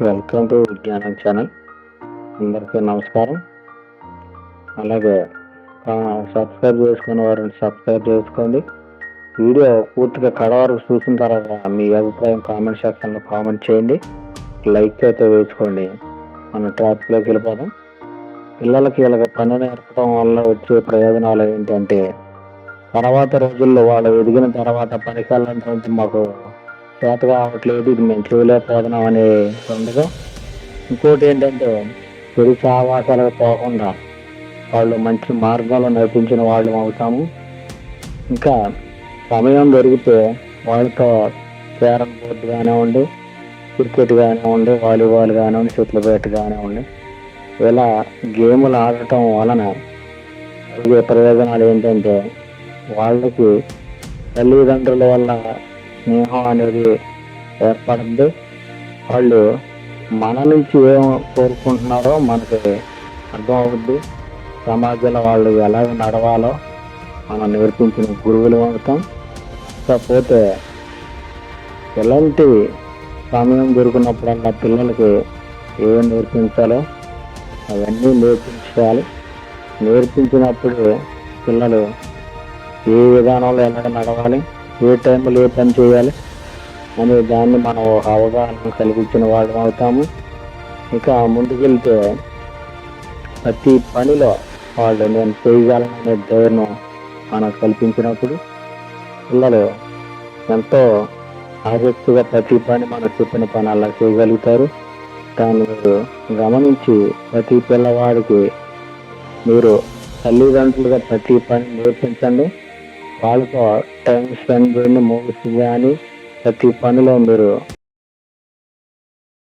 Welcome to విజ్ఞానం channel. అందరికీ నమస్కారం. అలాగే సబ్స్క్రైబ్ చేసుకునే వారిని సబ్స్క్రైబ్ చేసుకోండి. వీడియో పూర్తిగా కడ వరకు చూసిన తర్వాత మీ అభిప్రాయం కామెంట్ సెక్షన్లో కామెంట్ చేయండి. లైక్ అయితే వేసుకోండి. మన టాపిక్లోకి వెళ్ళిపోదాం. పిల్లలకి ఇలాగ పని నేర్పడం వల్ల వచ్చే ప్రయోజనాలు ఏంటంటే, తర్వాత రోజుల్లో వాళ్ళు ఎదిగిన తర్వాత పనికి వెళ్ళాలంటే మాకు చేత కావట్లేదు, ఇది మేము చేయలేకపోతున్నాం అనే ఉండదు. ఇంకోటి ఏంటంటే, చెడు సావాసాలకు పోకుండా వాళ్ళు మంచి మార్గంలో నడిపించిన వాళ్ళు అవుతాము. ఇంకా సమయం దొరికితే వాళ్ళతో క్యారమ్ బోర్డు కానివ్వండి, క్రికెట్ కానివ్వండి, వాలీబాల్ కానివ్వండి, షటిల్ బ్యాట్ కానివ్వండి, ఇలా గేములు ఆడటం వలన కలిగే ప్రయోజనాలు ఏంటంటే, వాళ్ళకి తల్లిదండ్రుల వల్ల స్నేహం అనేది ఏర్పడుతుంది. వాళ్ళు మన నుంచి ఏం కోరుకుంటున్నారో మనకి అర్థం అవుద్ది. సమాజంలో వాళ్ళు ఎలాగ నడవాలో మనం నేర్పించిన గురువులు అవుతాం. కాకపోతే ఎలాంటి సమయం దొరికినప్పుడల్లా పిల్లలకి ఏం నేర్పించాలో అవన్నీ నేర్పించాలి. నేర్పించినప్పుడు పిల్లలు ఏ విధానంలో ఎలాగ నడవాలి, ఏ టైంలో ఏ పని చేయాలి అనే దాన్ని మనం ఒక అవగాహన కలిగించిన వాళ్ళం అవుతాము. ఇక ముందుకెళ్తే ప్రతి పనిలో వాళ్ళు నేను చేయగలననే ధైర్యం మనకు కల్పించినప్పుడు పిల్లలు ఎంతో ఆసక్తిగా ప్రతి పని మనం చెప్పిన పని అలా చేయగలుగుతారు. దాన్ని మీరు గమనించి ప్రతి పిల్లవాడికి మీరు తల్లిదండ్రులుగా ప్రతి పని నేర్పించండి. వాళ్ళతో టైం స్పెండ్ చేయండి. మూవీస్ కానీ ప్రతి పనిలో మీరు